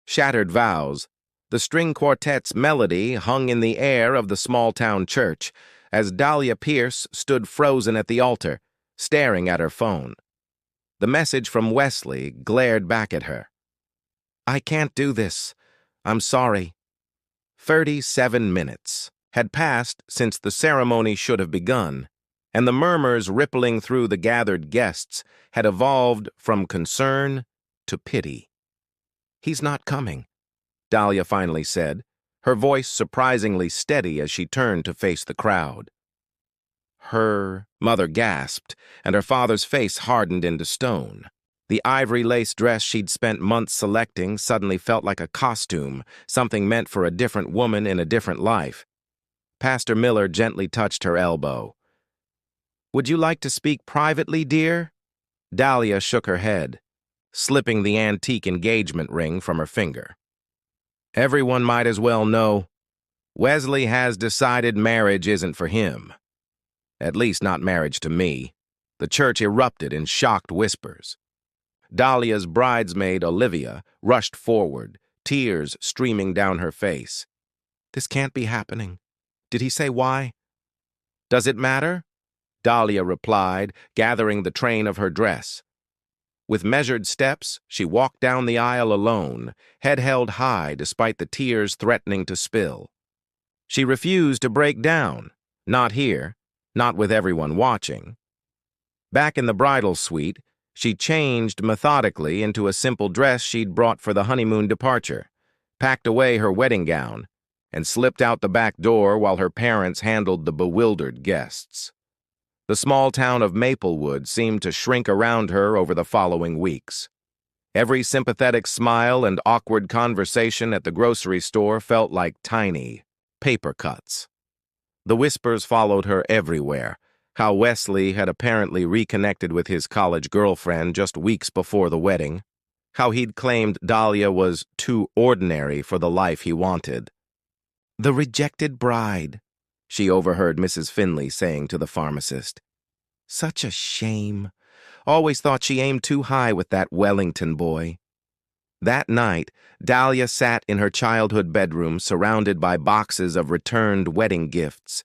shattered vows. The string quartet's melody hung in the air of the small-town church as Dahlia Pierce stood frozen at the altar, staring at her phone. The message from Wesley glared back at her. "I can't do this. I'm sorry." 37 minutes had passed since the ceremony should have begun, and the murmurs rippling through the gathered guests had evolved from concern to pity. "He's not coming," Dahlia finally said, her voice surprisingly steady as she turned to face the crowd. Her mother gasped, and her father's face hardened into stone. The ivory-lace dress she'd spent months selecting suddenly felt like a costume, something meant for a different woman in a different life. Pastor Miller gently touched her elbow. "Would you like to speak privately, dear?" Dahlia shook her head, slipping the antique engagement ring from her finger. "Everyone might as well know. Wesley has decided marriage isn't for him. At least not marriage to me." The church erupted in shocked whispers. Dahlia's bridesmaid, Olivia, rushed forward, tears streaming down her face. "This can't be happening. Did he say why?" "Does it matter?" Dahlia replied, gathering the train of her dress. With measured steps, she walked down the aisle alone, head held high despite the tears threatening to spill. She refused to break down. Not here, not with everyone watching. Back in the bridal suite, she changed methodically into a simple dress she'd brought for the honeymoon departure, packed away her wedding gown, and slipped out the back door while her parents handled the bewildered guests. The small town of Maplewood seemed to shrink around her over the following weeks. Every sympathetic smile and awkward conversation at the grocery store felt like tiny paper cuts. The whispers followed her everywhere, how Wesley had apparently reconnected with his college girlfriend just weeks before the wedding, how he'd claimed Dahlia was too ordinary for the life he wanted. "The rejected bride," she overheard Mrs. Finley saying to the pharmacist. "Such a shame. Always thought she aimed too high with that Wellington boy." That night, Dahlia sat in her childhood bedroom surrounded by boxes of returned wedding gifts,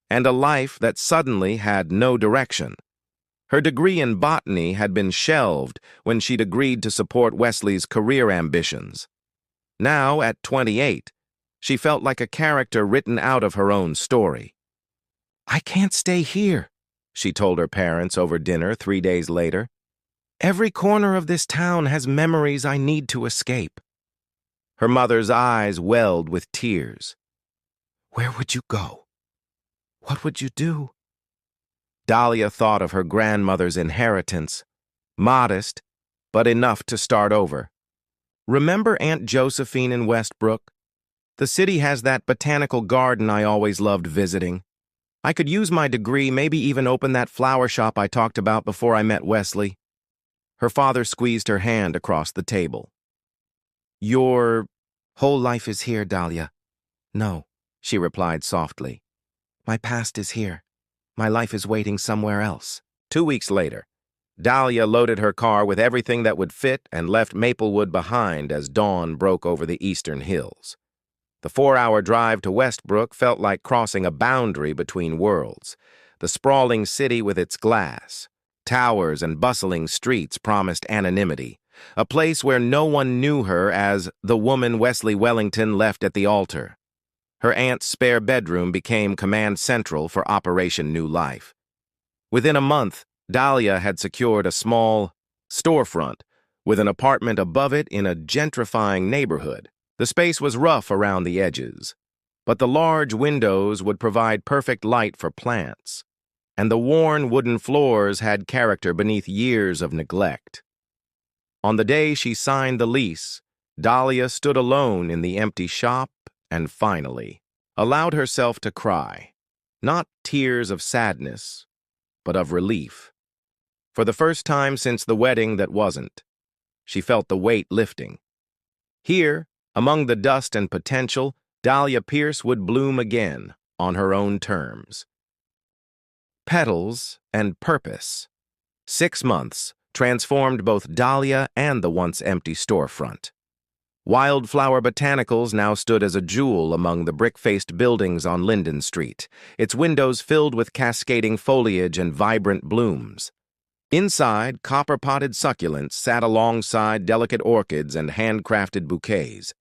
and a life that suddenly had no direction. Her degree in botany had been shelved when she'd agreed to support Wesley's career ambitions. Now, at 28, she felt like a character written out of her own story. "I can't stay here," she told her parents over dinner 3 days later. "Every corner of this town has memories I need to escape." Her mother's eyes welled with tears. "Where would you go? What would you do?" Dahlia thought of her grandmother's inheritance, modest, but enough to start over. "Remember Aunt Josephine in Westbrook? The city has that botanical garden I always loved visiting. I could use my degree, maybe even open that flower shop I talked about before I met Wesley." Her father squeezed her hand across the table. "Your whole life is here, Dahlia." "No," she replied softly. "My past is here. My life is waiting somewhere else." 2 weeks later, Dahlia loaded her car with everything that would fit and left Maplewood behind as dawn broke over the eastern hills. The 4-hour drive to Westbrook felt like crossing a boundary between worlds. The sprawling city with its glass, towers, and bustling streets promised anonymity, a place where no one knew her as the woman Wesley Wellington left at the altar. Her aunt's spare bedroom became command central for Operation New Life. Within a month, Dahlia had secured a small storefront with an apartment above it in a gentrifying neighborhood. The space was rough around the edges, but the large windows would provide perfect light for plants, and the worn wooden floors had character beneath years of neglect. On the day she signed the lease, Dahlia stood alone in the empty shop and finally allowed herself to cry, not tears of sadness, but of relief. For the first time since the wedding that wasn't, she felt the weight lifting. Here, among the dust and potential, Dahlia Pierce would bloom again on her own terms. Petals and purpose. 6 months transformed both Dahlia and the once empty storefront. Wildflower Botanicals now stood as a jewel among the brick-faced buildings on Linden Street, its windows filled with cascading foliage and vibrant blooms. Inside, copper-potted succulents sat alongside delicate orchids and handcrafted bouquets.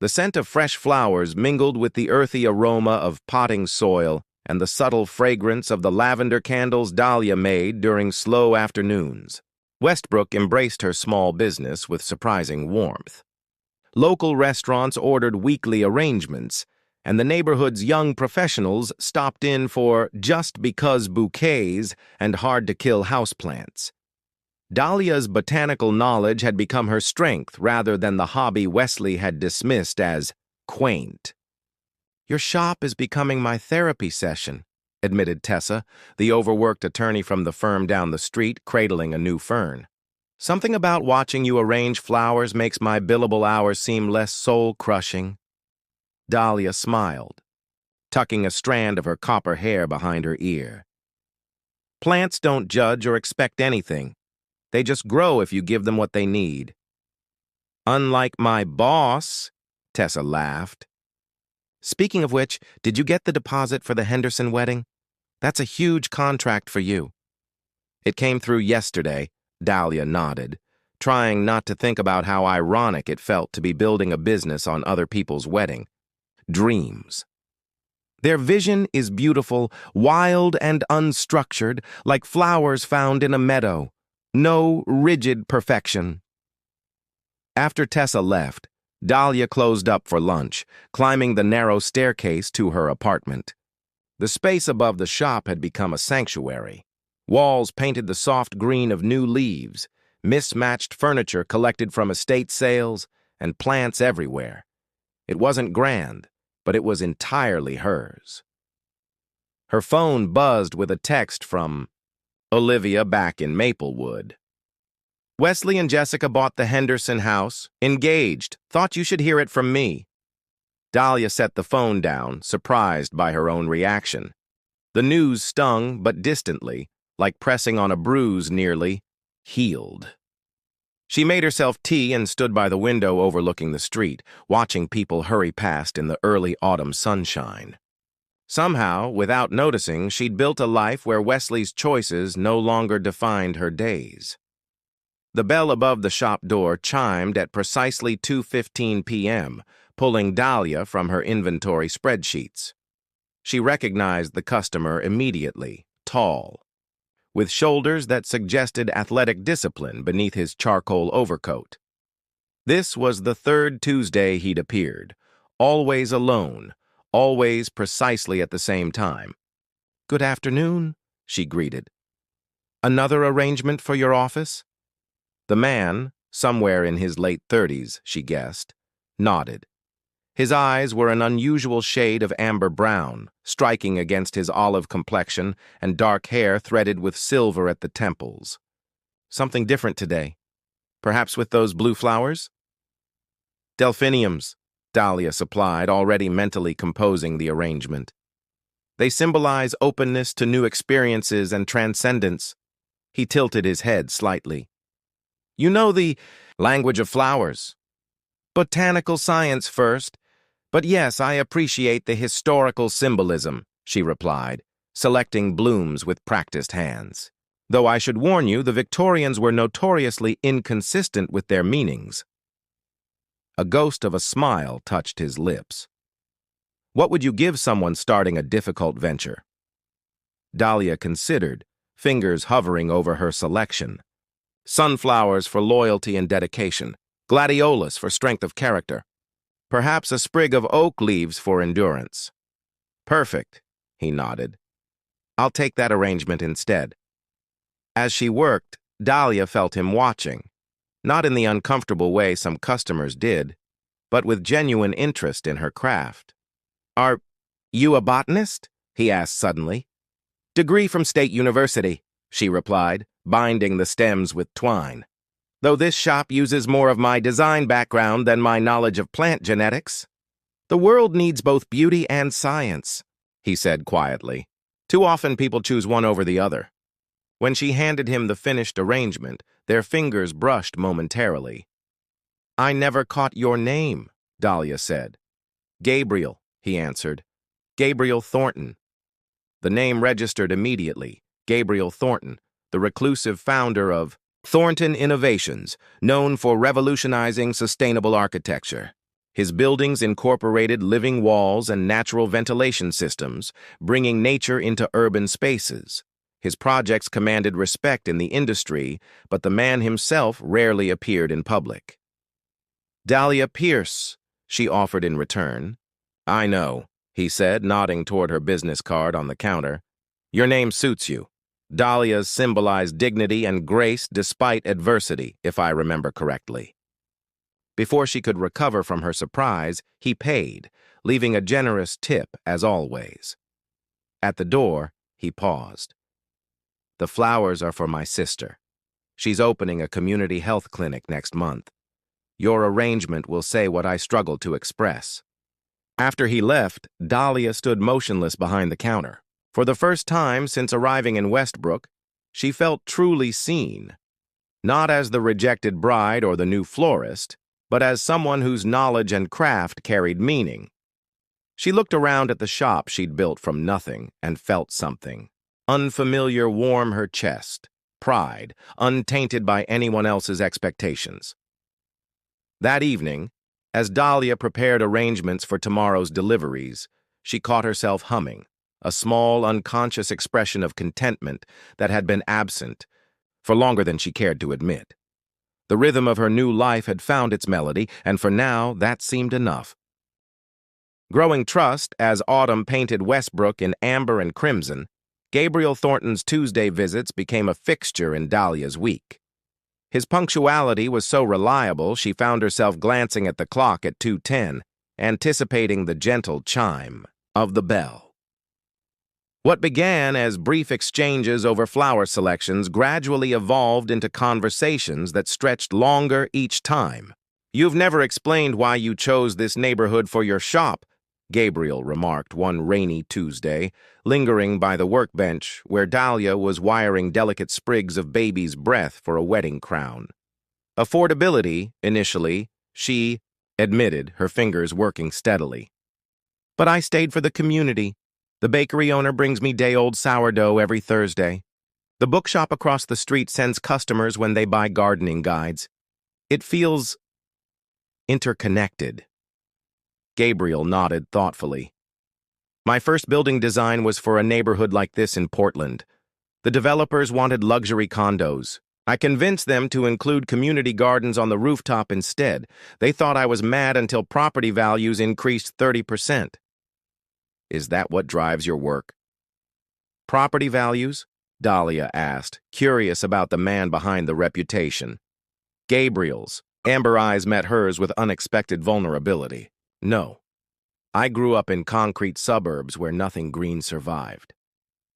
The scent of fresh flowers mingled with the earthy aroma of potting soil and the subtle fragrance of the lavender candles Dahlia made during slow afternoons. Westbrook embraced her small business with surprising warmth. Local restaurants ordered weekly arrangements, and the neighborhood's young professionals stopped in for just-because bouquets and hard-to-kill houseplants. Dahlia's botanical knowledge had become her strength rather than the hobby Wesley had dismissed as quaint. "Your shop is becoming my therapy session," admitted Tessa, the overworked attorney from the firm down the street, cradling a new fern. "Something about watching you arrange flowers makes my billable hours seem less soul-crushing." Dahlia smiled, tucking a strand of her copper hair behind her ear. "Plants don't judge or expect anything. They just grow if you give them what they need." "Unlike my boss," Tessa laughed. "Speaking of which, did you get the deposit for the Henderson wedding? That's a huge contract for you." "It came through yesterday," Dahlia nodded, trying not to think about how ironic it felt to be building a business on other people's wedding. Dreams. Their vision is beautiful, wild and unstructured, like flowers found in a meadow. No rigid perfection. After Tessa left, Dahlia closed up for lunch, climbing the narrow staircase to her apartment. The space above the shop had become a sanctuary. Walls painted the soft green of new leaves, mismatched furniture collected from estate sales, and plants everywhere. It wasn't grand, but it was entirely hers. Her phone buzzed with a text from Olivia back in Maplewood. "Wesley and Jessica bought the Henderson house. Engaged. Thought you should hear it from me." Dahlia set the phone down, surprised by her own reaction. The news stung, but distantly, like pressing on a bruise nearly healed. She made herself tea and stood by the window overlooking the street, watching people hurry past in the early autumn sunshine. Somehow, without noticing, she'd built a life where Wesley's choices no longer defined her days. The bell above the shop door chimed at precisely 2:15 p.m., pulling Dahlia from her inventory spreadsheets. She recognized the customer immediately, tall, with shoulders that suggested athletic discipline beneath his charcoal overcoat. This was the third Tuesday he'd appeared, always alone, always precisely at the same time. "Good afternoon," she greeted. "Another arrangement for your office?" The man, somewhere in his late 30s, she guessed, nodded. His eyes were an unusual shade of amber brown, striking against his olive complexion and dark hair threaded with silver at the temples. "Something different today. Perhaps with those blue flowers?" "Delphiniums," Dahlia supplied, already mentally composing the arrangement. "They symbolize openness to new experiences and transcendence." He tilted his head slightly. "You know the language of flowers." "Botanical science first. But yes, I appreciate the historical symbolism," she replied, selecting blooms with practiced hands. "Though I should warn you, the Victorians were notoriously inconsistent with their meanings." A ghost of a smile touched his lips. "What would you give someone starting a difficult venture?" Dahlia considered, fingers hovering over her selection. "Sunflowers for loyalty and dedication, gladiolus for strength of character. Perhaps a sprig of oak leaves for endurance." "Perfect," he nodded. "I'll take that arrangement instead." As she worked, Dahlia felt him watching, not in the uncomfortable way some customers did, but with genuine interest in her craft. "Are you a botanist?" he asked suddenly. "Degree from State University," she replied, binding the stems with twine. "Though this shop uses more of my design background than my knowledge of plant genetics. The world needs both beauty and science," he said quietly. "Too often people choose one over the other." When she handed him the finished arrangement, their fingers brushed momentarily. I never caught your name, Dahlia said. Gabriel, he answered. Gabriel Thornton. The name registered immediately. Gabriel Thornton, the reclusive founder of Thornton Innovations, known for revolutionizing sustainable architecture. His buildings incorporated living walls and natural ventilation systems, bringing nature into urban spaces. His projects commanded respect in the industry, but the man himself rarely appeared in public. Dahlia Pierce, she offered in return. I know, he said, nodding toward her business card on the counter. Your name suits you. Dahlias symbolize dignity and grace despite adversity, if I remember correctly. Before she could recover from her surprise, he paid, leaving a generous tip as always. At the door, he paused. The flowers are for my sister. She's opening a community health clinic next month. Your arrangement will say what I struggled to express. After he left, Dahlia stood motionless behind the counter. For the first time since arriving in Westbrook, she felt truly seen. Not as the rejected bride or the new florist, but as someone whose knowledge and craft carried meaning. She looked around at the shop she'd built from nothing and felt something. Unfamiliar warm her chest, pride, untainted by anyone else's expectations. That evening, as Dahlia prepared arrangements for tomorrow's deliveries, she caught herself humming, a small, unconscious expression of contentment that had been absent for longer than she cared to admit. The rhythm of her new life had found its melody, and for now, that seemed enough. Growing trust as autumn painted Westbrook in amber and crimson, Gabriel Thornton's Tuesday visits became a fixture in Dahlia's week. His punctuality was so reliable she found herself glancing at the clock at 2:10, anticipating the gentle chime of the bell. What began as brief exchanges over flower selections gradually evolved into conversations that stretched longer each time. You've never explained why you chose this neighborhood for your shop, Gabriel remarked one rainy Tuesday, lingering by the workbench where Dahlia was wiring delicate sprigs of baby's breath for a wedding crown. Affordability, initially, she admitted, her fingers working steadily. But I stayed for the community. The bakery owner brings me day-old sourdough every Thursday. The bookshop across the street sends customers when they buy gardening guides. It feels interconnected. Gabriel nodded thoughtfully. My first building design was for a neighborhood like this in Portland. The developers wanted luxury condos. I convinced them to include community gardens on the rooftop instead. They thought I was mad until property values increased 30%. Is that what drives your work? Property values? Dahlia asked, curious about the man behind the reputation. Gabriel's amber eyes met hers with unexpected vulnerability. No. I grew up in concrete suburbs where nothing green survived.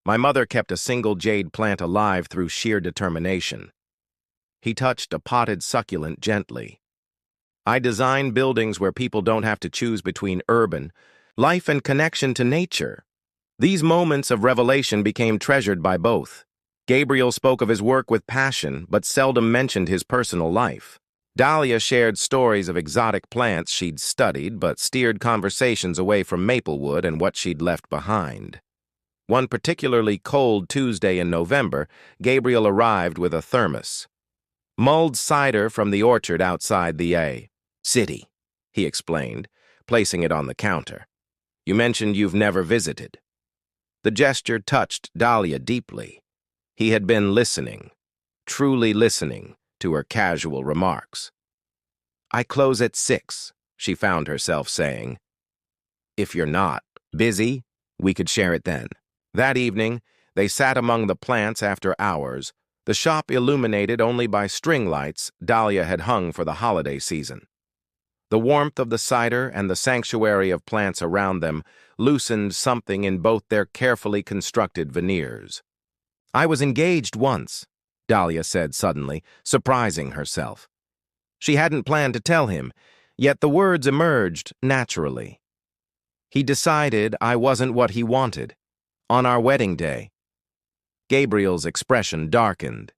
My mother kept a single jade plant alive through sheer determination. He touched a potted succulent gently. I design buildings where people don't have to choose between urban life and connection to nature. These moments of revelation became treasured by both. Gabriel spoke of his work with passion, but seldom mentioned his personal life. Dahlia shared stories of exotic plants she'd studied, but steered conversations away from Maplewood and what she'd left behind. One particularly cold Tuesday in November, Gabriel arrived with a thermos. Mulled cider from the orchard outside the city, he explained, placing it on the counter. You mentioned you've never visited. The gesture touched Dahlia deeply. He had been listening, truly listening, to her casual remarks. I close at 6, she found herself saying. If you're not busy, we could share it then. That evening, they sat among the plants after hours, the shop illuminated only by string lights Dahlia had hung for the holiday season. The warmth of the cider and the sanctuary of plants around them loosened something in both their carefully constructed veneers. I was engaged once, Dahlia said suddenly, surprising herself. She hadn't planned to tell him, yet the words emerged naturally. He decided I wasn't what he wanted. On our wedding day. Gabriel's expression darkened.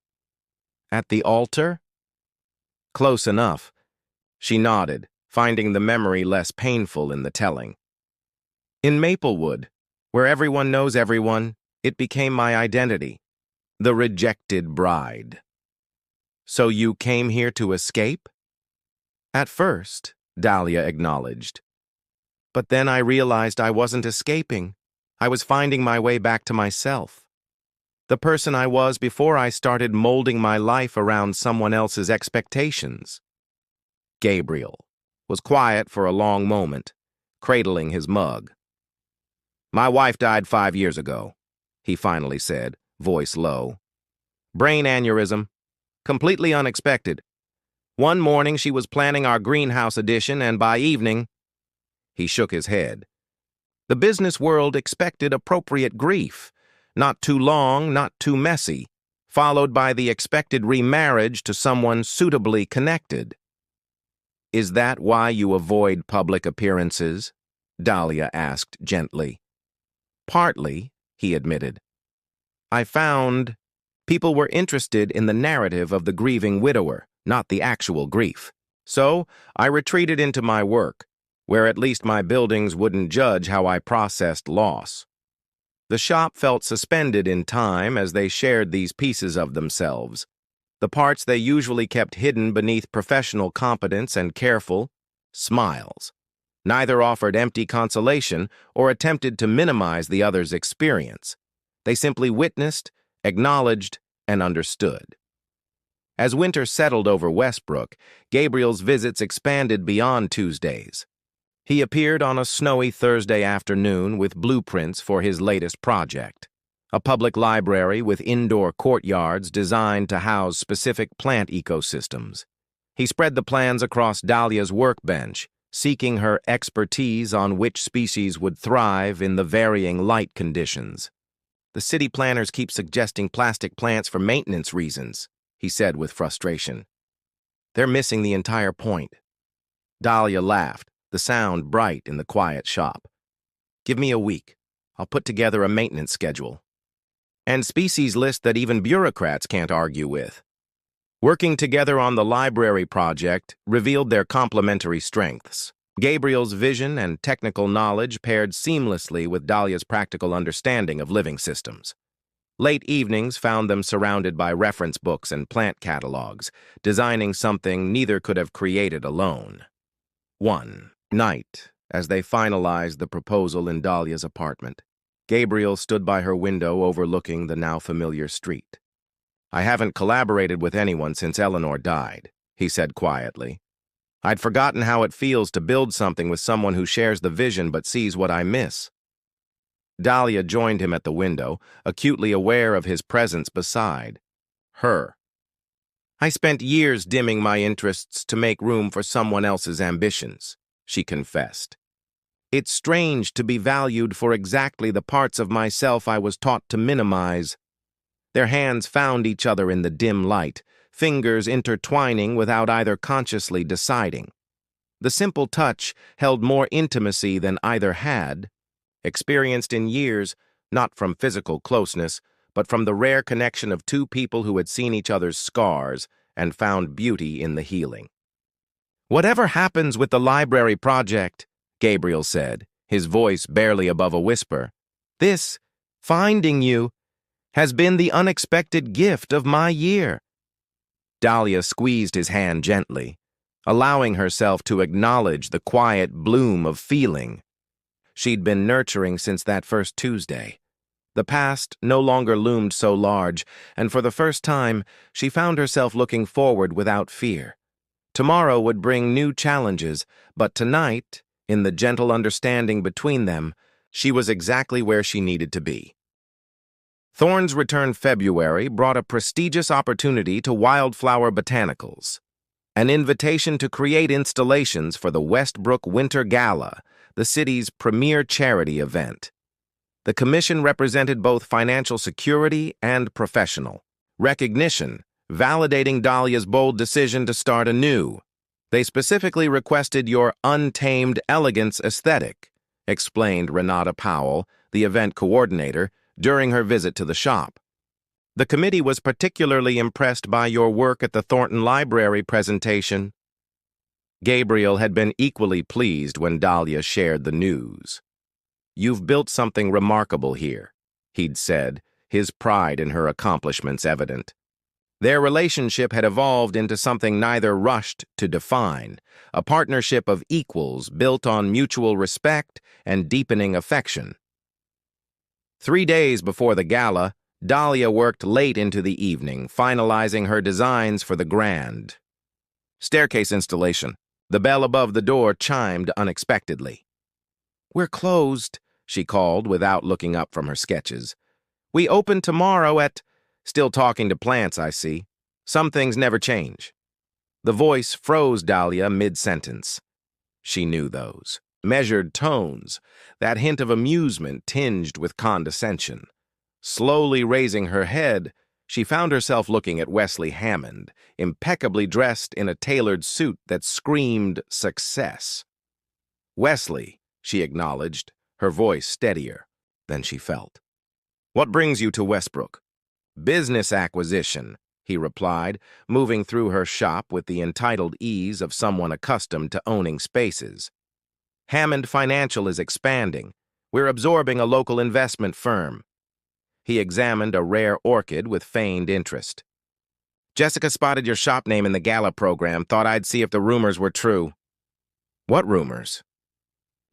At the altar? Close enough. She nodded, finding the memory less painful in the telling. In Maplewood, where everyone knows everyone, it became my identity. The rejected bride. So you came here to escape? At first, Dahlia acknowledged. But then I realized I wasn't escaping. I was finding my way back to myself. The person I was before I started molding my life around someone else's expectations. Gabriel was quiet for a long moment, cradling his mug. My wife died 5 years ago, he finally said, voice low. Brain aneurysm. Completely unexpected. One morning she was planning our greenhouse addition, and by evening, he shook his head. The business world expected appropriate grief, not too long, not too messy, followed by the expected remarriage to someone suitably connected. Is that why you avoid public appearances? Dahlia asked gently. Partly, he admitted. I found people were interested in the narrative of the grieving widower, not the actual grief. So, I retreated into my work, where at least my buildings wouldn't judge how I processed loss. The shop felt suspended in time as they shared these pieces of themselves, the parts they usually kept hidden beneath professional competence and careful smiles. Neither offered empty consolation or attempted to minimize the other's experience. They simply witnessed, acknowledged, and understood. As winter settled over Westbrook, Gabriel's visits expanded beyond Tuesdays. He appeared on a snowy Thursday afternoon with blueprints for his latest project, a public library with indoor courtyards designed to house specific plant ecosystems. He spread the plans across Dahlia's workbench, seeking her expertise on which species would thrive in the varying light conditions. The city planners keep suggesting plastic plants for maintenance reasons, he said with frustration. They're missing the entire point. Dahlia laughed, the sound bright in the quiet shop. Give me a week. I'll put together a maintenance schedule. And species list that even bureaucrats can't argue with. Working together on the library project revealed their complementary strengths. Gabriel's vision and technical knowledge paired seamlessly with Dahlia's practical understanding of living systems. Late evenings found them surrounded by reference books and plant catalogs, designing something neither could have created alone. One night, as they finalized the proposal in Dahlia's apartment, Gabriel stood by her window overlooking the now familiar street. I haven't collaborated with anyone since Eleanor died, he said quietly. I'd forgotten how it feels to build something with someone who shares the vision but sees what I miss. Dahlia joined him at the window, acutely aware of his presence beside her. I spent years dimming my interests to make room for someone else's ambitions, she confessed. It's strange to be valued for exactly the parts of myself I was taught to minimize. Their hands found each other in the dim light, fingers intertwining without either consciously deciding. The simple touch held more intimacy than either had, experienced in years, not from physical closeness, but from the rare connection of two people who had seen each other's scars and found beauty in the healing. Whatever happens with the library project, Gabriel said, his voice barely above a whisper, this, finding you, has been the unexpected gift of my year. Dahlia squeezed his hand gently, allowing herself to acknowledge the quiet bloom of feeling she'd been nurturing since that first Tuesday. The past no longer loomed so large, and for the first time, she found herself looking forward without fear. Tomorrow would bring new challenges, but tonight, in the gentle understanding between them, she was exactly where she needed to be. Thorne's return February brought a prestigious opportunity to Wildflower Botanicals, an invitation to create installations for the Westbrook Winter Gala, the city's premier charity event. The commission represented both financial security and professional recognition, validating Dahlia's bold decision to start anew. They specifically requested your untamed elegance aesthetic, explained Renata Powell, the event coordinator, during her visit to the shop. The committee was particularly impressed by your work at the Thornton Library presentation. Gabriel had been equally pleased when Dahlia shared the news. "You've built something remarkable here," he'd said, his pride in her accomplishments evident. Their relationship had evolved into something neither rushed to define, a partnership of equals built on mutual respect and deepening affection. 3 days before the gala, Dahlia worked late into the evening, finalizing her designs for the grand staircase installation. The bell above the door chimed unexpectedly. "We're closed," she called without looking up from her sketches. "We open tomorrow at—" "Still talking to plants, I see. Some things never change." The voice froze Dahlia mid-sentence. She knew those. Measured tones, that hint of amusement tinged with condescension. Slowly raising her head, she found herself looking at Wesley Hammond, impeccably dressed in a tailored suit that screamed success. "Wesley," she acknowledged, her voice steadier than she felt. "What brings you to Westbrook?" "Business acquisition," he replied, moving through her shop with the entitled ease of someone accustomed to owning spaces. "Hammond Financial is expanding. We're absorbing a local investment firm." He examined a rare orchid with feigned interest. "Jessica spotted your shop name in the gala program, thought I'd see if the rumors were true." "What rumors?"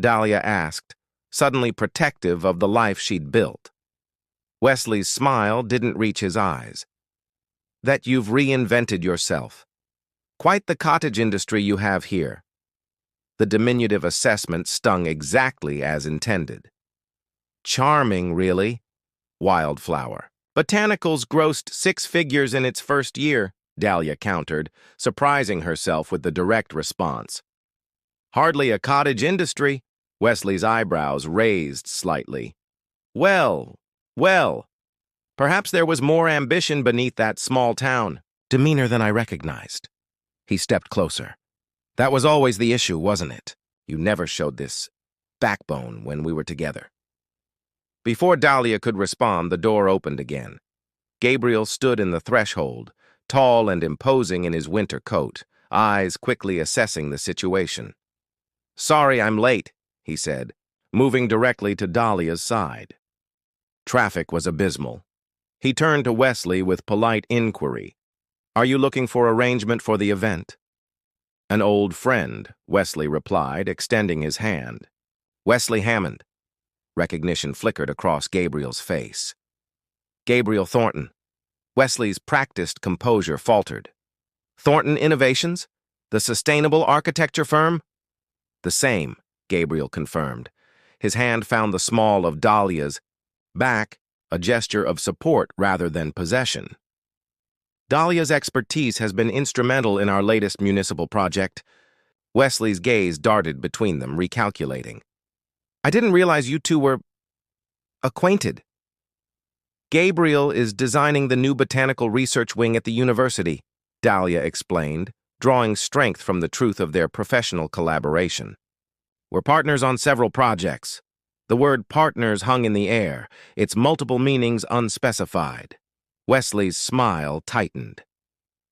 Dahlia asked, suddenly protective of the life she'd built. Wesley's smile didn't reach his eyes. "That you've reinvented yourself. Quite the cottage industry you have here." The diminutive assessment stung exactly as intended. "Charming, really. Wildflower. Botanicals grossed 6 figures in its first year," Dahlia countered, surprising herself with the direct response. "Hardly a cottage industry." Wesley's eyebrows raised slightly. Well, perhaps there was more ambition beneath that small town. Demeanor than I recognized." He stepped closer. "That was always the issue, wasn't it? You never showed this backbone when we were together." Before Dahlia could respond, the door opened again. Gabriel stood in the threshold, tall and imposing in his winter coat, eyes quickly assessing the situation. "Sorry I'm late," he said, moving directly to Dahlia's side. Traffic was abysmal. He turned to Wesley with polite inquiry. "Are you looking for arrangement for the event?" "An old friend," Wesley replied, extending his hand. "Wesley Hammond." Recognition flickered across Gabriel's face. "Gabriel Thornton." Wesley's practiced composure faltered. "Thornton Innovations? The sustainable architecture firm?" "The same," Gabriel confirmed. His hand found the small of Dahlia's back, a gesture of support rather than possession. "Dahlia's expertise has been instrumental in our latest municipal project." Wesley's gaze darted between them, recalculating. "I didn't realize you two were acquainted." "Gabriel is designing the new botanical research wing at the university," Dahlia explained, drawing strength from the truth of their professional collaboration. "We're partners on several projects." The word partners hung in the air, its multiple meanings unspecified. Wesley's smile tightened.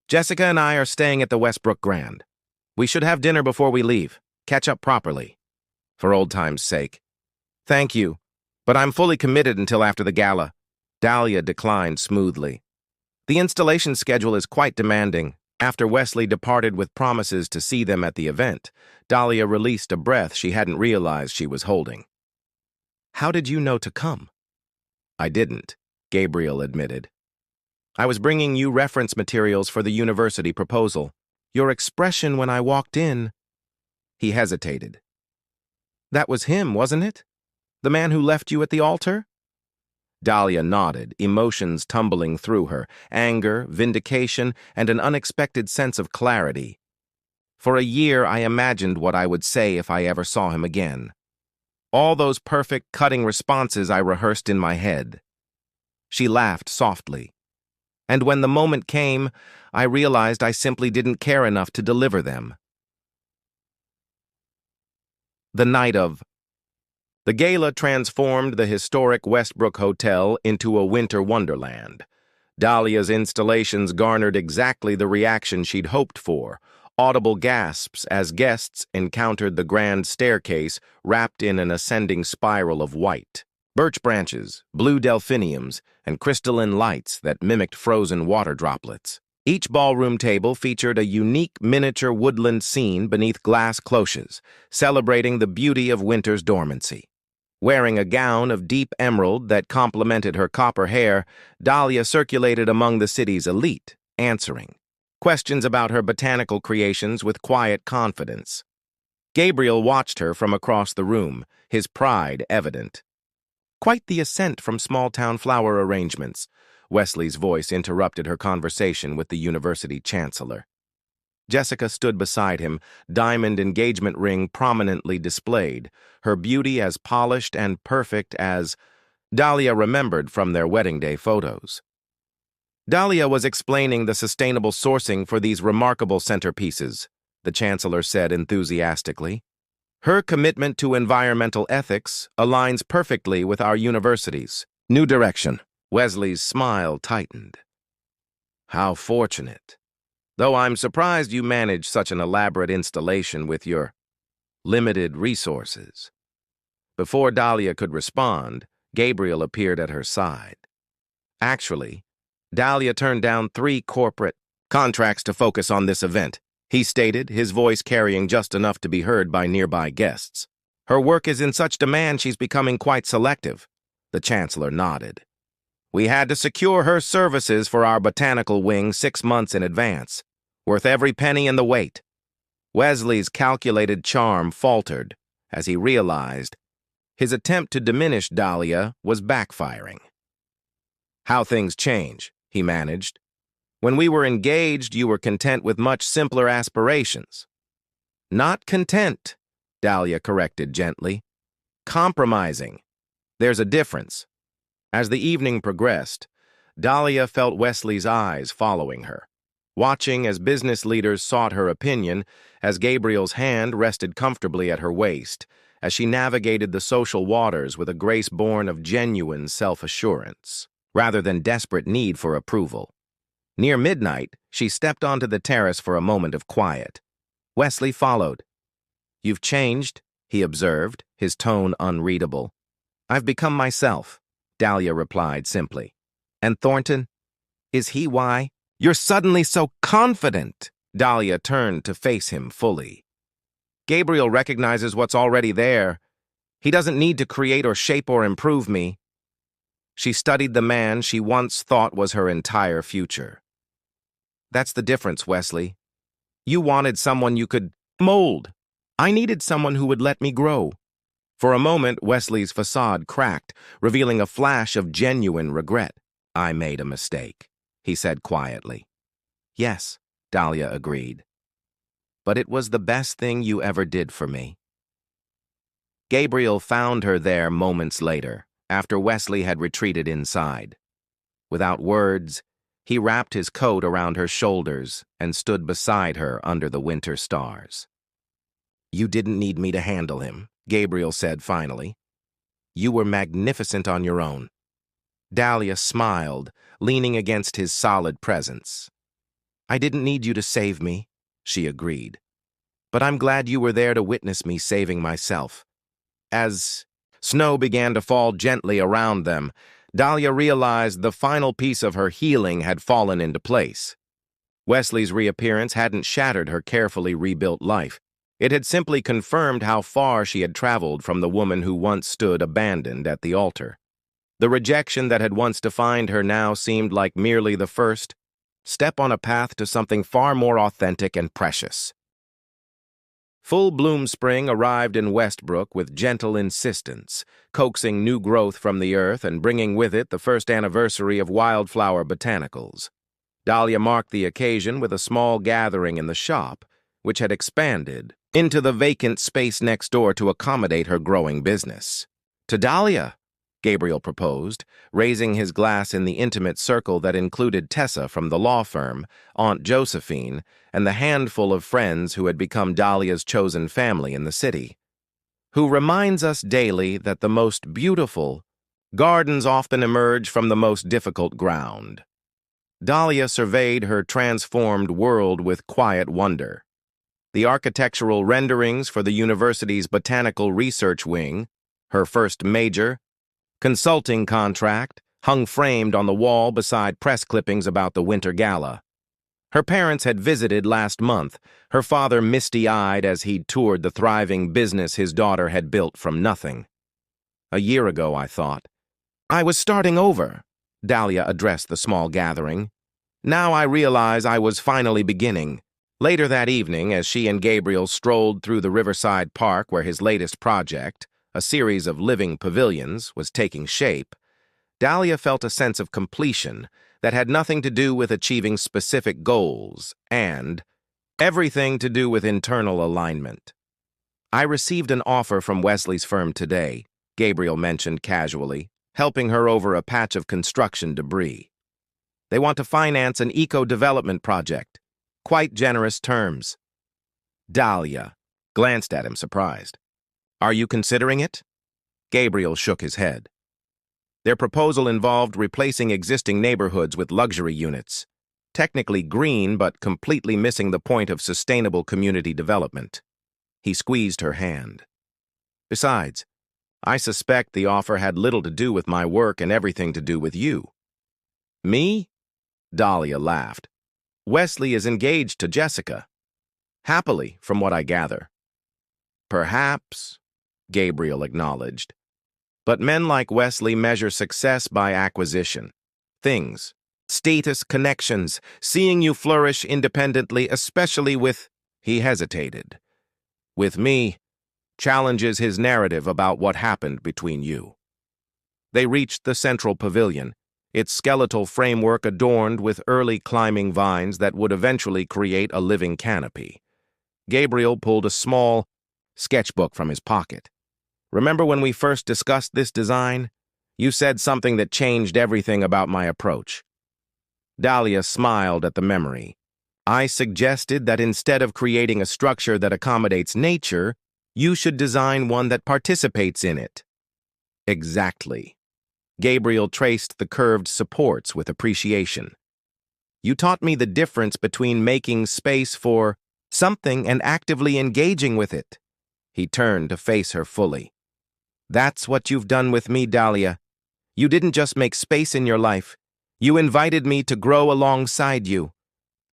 "Jessica and I are staying at the Westbrook Grand. We should have dinner before we leave, catch up properly. For old time's sake." "Thank you, but I'm fully committed until after the gala." Dahlia declined smoothly. "The installation schedule is quite demanding." After Wesley departed with promises to see them at the event, Dahlia released a breath she hadn't realized she was holding. "How did you know to come?" "I didn't," Gabriel admitted. "I was bringing you reference materials for the university proposal. Your expression when I walked in—" He hesitated. "That was him, wasn't it? The man who left you at the altar?" Dahlia nodded, emotions tumbling through her, anger, vindication, and an unexpected sense of clarity. "For a year I imagined what I would say if I ever saw him again. All those perfect, cutting responses I rehearsed in my head." She laughed softly. "And when the moment came, I realized I simply didn't care enough to deliver them." The night of. The gala transformed the historic Westbrook Hotel into a winter wonderland. Dahlia's installations garnered exactly the reaction she'd hoped for, audible gasps as guests encountered the grand staircase wrapped in an ascending spiral of white. Birch branches, blue delphiniums, and crystalline lights that mimicked frozen water droplets. Each ballroom table featured a unique miniature woodland scene beneath glass cloches, celebrating the beauty of winter's dormancy. Wearing a gown of deep emerald that complemented her copper hair, Dahlia circulated among the city's elite, answering questions about her botanical creations with quiet confidence. Gabriel watched her from across the room, his pride evident. "Quite the ascent from small-town flower arrangements," Wesley's voice interrupted her conversation with the university chancellor. Jessica stood beside him, diamond engagement ring prominently displayed, her beauty as polished and perfect as Dahlia remembered from their wedding day photos. Dahlia was explaining the sustainable sourcing for these remarkable centerpieces, the chancellor said enthusiastically. Her commitment to environmental ethics aligns perfectly with our university's new direction. Wesley's smile tightened. How fortunate. Though I'm surprised you managed such an elaborate installation with your limited resources. Before Dahlia could respond, Gabriel appeared at her side. Actually, Dahlia turned down 3 corporate contracts to focus on this event, he stated, his voice carrying just enough to be heard by nearby guests. Her work is in such demand she's becoming quite selective. The chancellor nodded. We had to secure her services for our botanical wing 6 months in advance, worth every penny in the wait. Wesley's calculated charm faltered as he realized his attempt to diminish Dahlia was backfiring. How things change, he managed. When we were engaged, you were content with much simpler aspirations. Not content, Dahlia corrected gently. Compromising. There's a difference. As the evening progressed, Dahlia felt Wesley's eyes following her, watching as business leaders sought her opinion, as Gabriel's hand rested comfortably at her waist, as she navigated the social waters with a grace born of genuine self-assurance, rather than desperate need for approval. Near midnight, she stepped onto the terrace for a moment of quiet. Wesley followed. You've changed, he observed, his tone unreadable. I've become myself, Dahlia replied simply. And Thornton? Is he why? You're suddenly so confident. Dahlia turned to face him fully. Gabriel recognizes what's already there. He doesn't need to create or shape or improve me. She studied the man she once thought was her entire future. That's the difference, Wesley. You wanted someone you could mold. I needed someone who would let me grow. For a moment, Wesley's facade cracked, revealing a flash of genuine regret. I made a mistake, he said quietly. Yes, Dahlia agreed. But it was the best thing you ever did for me. Gabriel found her there moments later, after Wesley had retreated inside. Without words, he wrapped his coat around her shoulders and stood beside her under the winter stars. You didn't need me to handle him, Gabriel said finally. You were magnificent on your own. Dahlia smiled, leaning against his solid presence. I didn't need you to save me, she agreed. But I'm glad you were there to witness me saving myself. As snow began to fall gently around them, Dahlia realized the final piece of her healing had fallen into place. Wesley's reappearance hadn't shattered her carefully rebuilt life. It had simply confirmed how far she had traveled from the woman who once stood abandoned at the altar. The rejection that had once defined her now seemed like merely the first step on a path to something far more authentic and precious. Full-bloom spring arrived in Westbrook with gentle insistence, coaxing new growth from the earth and bringing with it the first anniversary of wildflower botanicals. Dahlia marked the occasion with a small gathering in the shop, which had expanded into the vacant space next door to accommodate her growing business. To Dahlia, Gabriel proposed, raising his glass in the intimate circle that included Tessa from the law firm, Aunt Josephine, and the handful of friends who had become Dahlia's chosen family in the city. Who reminds us daily that the most beautiful gardens often emerge from the most difficult ground. Dahlia surveyed her transformed world with quiet wonder. The architectural renderings for the university's botanical research wing, her first major consulting contract, hung framed on the wall beside press clippings about the winter gala. Her parents had visited last month, her father misty-eyed as he'd toured the thriving business his daughter had built from nothing. A year ago, I thought. I was starting over, Dahlia addressed the small gathering. Now I realize I was finally beginning. Later that evening, as she and Gabriel strolled through the Riverside Park where his latest project, a series of living pavilions, was taking shape, Dahlia felt a sense of completion that had nothing to do with achieving specific goals and everything to do with internal alignment. I received an offer from Wesley's firm today, Gabriel mentioned casually, helping her over a patch of construction debris. They want to finance an eco-development project. Quite generous terms. Dahlia glanced at him, surprised. Are you considering it? Gabriel shook his head. Their proposal involved replacing existing neighborhoods with luxury units. Technically green, but completely missing the point of sustainable community development. He squeezed her hand. Besides, I suspect the offer had little to do with my work and everything to do with you. Me? Dahlia laughed. Wesley is engaged to Jessica. Happily, from what I gather. Perhaps, Gabriel acknowledged. But men like Wesley measure success by acquisition. Things, status, connections, seeing you flourish independently, especially with, he hesitated. With me, challenges his narrative about what happened between you. They reached the central pavilion, its skeletal framework adorned with early climbing vines that would eventually create a living canopy. Gabriel pulled a small sketchbook from his pocket. Remember when we first discussed this design? You said something that changed everything about my approach. Dahlia smiled at the memory. I suggested that instead of creating a structure that accommodates nature, you should design one that participates in it. Exactly. Gabriel traced the curved supports with appreciation. You taught me the difference between making space for something and actively engaging with it. He turned to face her fully. That's what you've done with me, Dahlia. You didn't just make space in your life. You invited me to grow alongside you.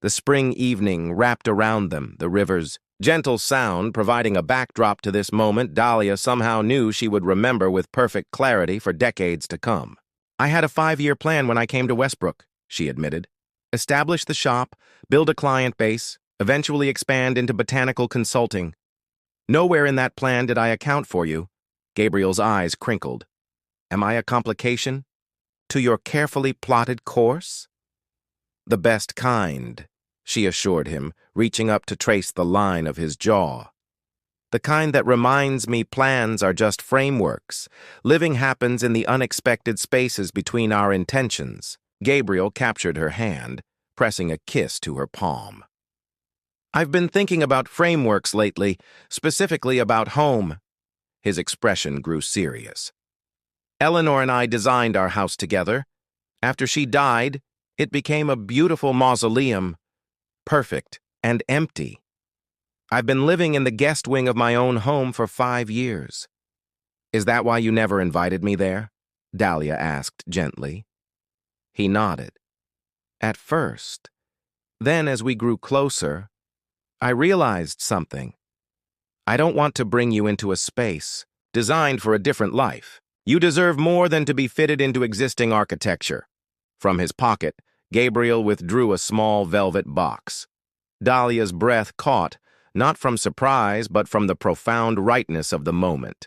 The spring evening wrapped around them, the river's gentle sound providing a backdrop to this moment Dahlia somehow knew she would remember with perfect clarity for decades to come. I had a 5-year plan when I came to Westbrook, she admitted. Establish the shop, build a client base, eventually expand into botanical consulting. Nowhere in that plan did I account for you. Gabriel's eyes crinkled. Am I a complication to your carefully plotted course? The best kind, she assured him, reaching up to trace the line of his jaw. The kind that reminds me plans are just frameworks. Living happens in the unexpected spaces between our intentions. Gabriel captured her hand, pressing a kiss to her palm. I've been thinking about frameworks lately, specifically about home. His expression grew serious. Eleanor and I designed our house together. After she died, it became a beautiful mausoleum, perfect and empty. I've been living in the guest wing of my own home for 5 years. Is that why you never invited me there? Dahlia asked gently. He nodded. At first. Then, as we grew closer, I realized something. I don't want to bring you into a space designed for a different life. You deserve more than to be fitted into existing architecture. From his pocket, Gabriel withdrew a small velvet box. Dahlia's breath caught, not from surprise, but from the profound rightness of the moment.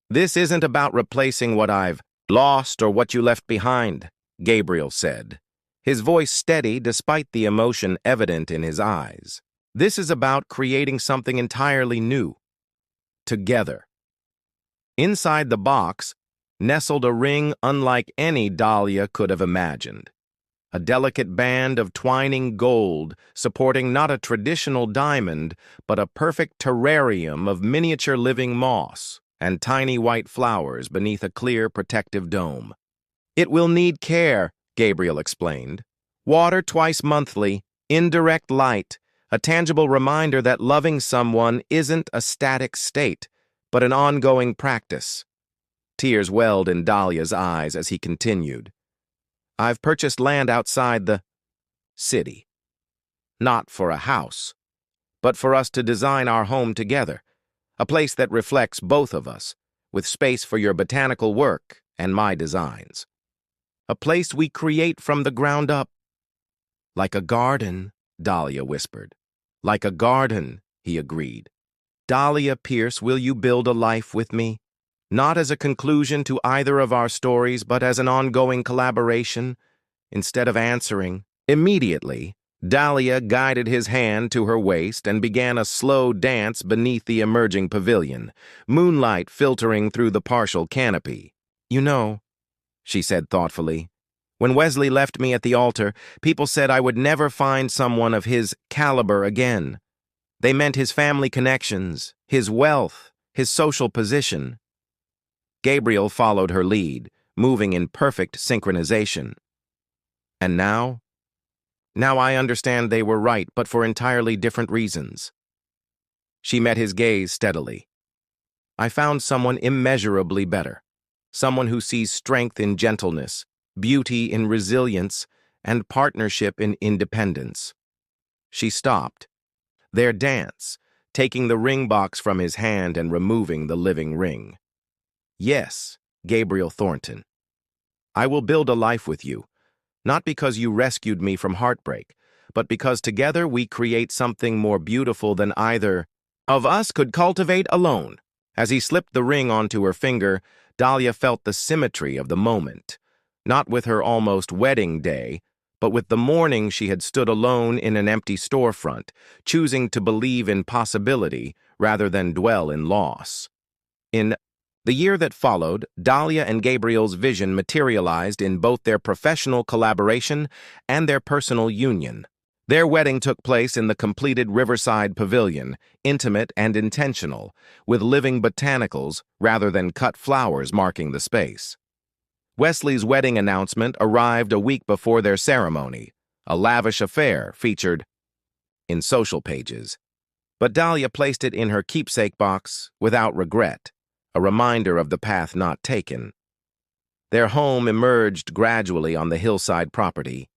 This isn't about replacing what I've lost or what you left behind, Gabriel said, his voice steady despite the emotion evident in his eyes. This is about creating something entirely new. Together. Inside the box nestled a ring unlike any Dahlia could have imagined. A delicate band of twining gold supporting not a traditional diamond, but a perfect terrarium of miniature living moss and tiny white flowers beneath a clear protective dome. It will need care, Gabriel explained. Water twice monthly, indirect light, a tangible reminder that loving someone isn't a static state, but an ongoing practice. Tears welled in Dahlia's eyes as he continued. I've purchased land outside the city. Not for a house, but for us to design our home together, a place that reflects both of us, with space for your botanical work and my designs. A place we create from the ground up. Like a garden, Dahlia whispered. Like a garden, he agreed. Dahlia Pierce, will you build a life with me? Not as a conclusion to either of our stories, but as an ongoing collaboration. Instead of answering, immediately, Dahlia guided his hand to her waist and began a slow dance beneath the emerging pavilion, moonlight filtering through the partial canopy. You know, she said thoughtfully, when Wesley left me at the altar, people said I would never find someone of his caliber again. They meant his family connections, his wealth, his social position. Gabriel followed her lead, moving in perfect synchronization. And now? Now I understand they were right, but for entirely different reasons. She met his gaze steadily. I found someone immeasurably better, someone who sees strength in gentleness, beauty in resilience, and partnership in independence. She stopped. Their dance, taking the ring box from his hand and removing the living ring. Yes, Gabriel Thornton. I will build a life with you, not because you rescued me from heartbreak, but because together we create something more beautiful than either of us could cultivate alone. As he slipped the ring onto her finger, Dahlia felt the symmetry of the moment. Not with her almost wedding day, but with the morning she had stood alone in an empty storefront, choosing to believe in possibility rather than dwell in loss. In the year that followed, Dahlia and Gabriel's vision materialized in both their professional collaboration and their personal union. Their wedding took place in the completed Riverside Pavilion, intimate and intentional, with living botanicals rather than cut flowers marking the space. Wesley's wedding announcement arrived a week before their ceremony, a lavish affair featured in social pages. But Dahlia placed it in her keepsake box without regret, a reminder of the path not taken. Their home emerged gradually on the hillside property,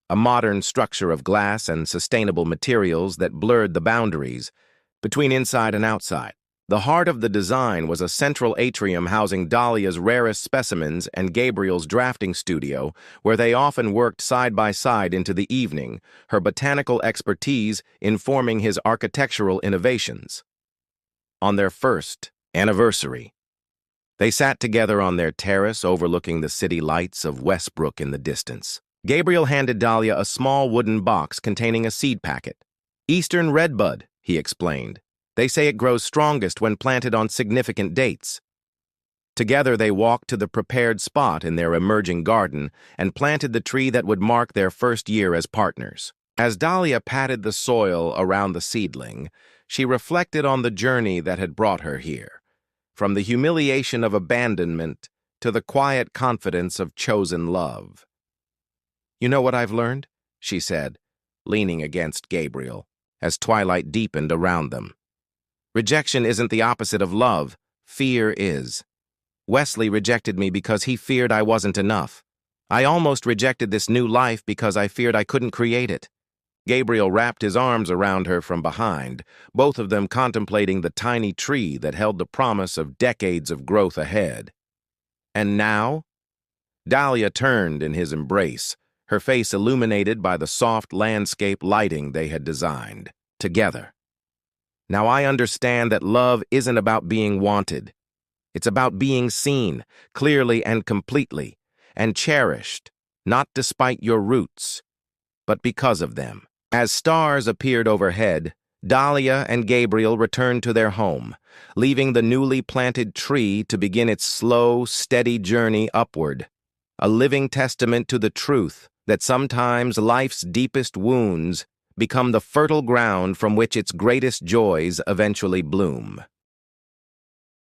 a modern structure of glass and sustainable materials that blurred the boundaries between inside and outside. The heart of the design was a central atrium housing Dahlia's rarest specimens and Gabriel's drafting studio, where they often worked side by side into the evening, her botanical expertise informing his architectural innovations. On their first anniversary, they sat together on their terrace overlooking the city lights of Westbrook in the distance. Gabriel handed Dahlia a small wooden box containing a seed packet. Eastern redbud, he explained. They say it grows strongest when planted on significant dates. Together they walked to the prepared spot in their emerging garden and planted the tree that would mark their first year as partners. As Dahlia patted the soil around the seedling, she reflected on the journey that had brought her here, from the humiliation of abandonment to the quiet confidence of chosen love. You know what I've learned? She said, leaning against Gabriel, as twilight deepened around them. Rejection isn't the opposite of love, fear is. Wesley rejected me because he feared I wasn't enough. I almost rejected this new life because I feared I couldn't create it. Gabriel wrapped his arms around her from behind, both of them contemplating the tiny tree that held the promise of decades of growth ahead. And now? Dahlia turned in his embrace, her face illuminated by the soft landscape lighting they had designed, together. Now I understand that love isn't about being wanted. It's about being seen, clearly and completely, and cherished, not despite your roots, but because of them. As stars appeared overhead, Dahlia and Gabriel returned to their home, leaving the newly planted tree to begin its slow, steady journey upward, a living testament to the truth that sometimes life's deepest wounds become the fertile ground from which its greatest joys eventually bloom.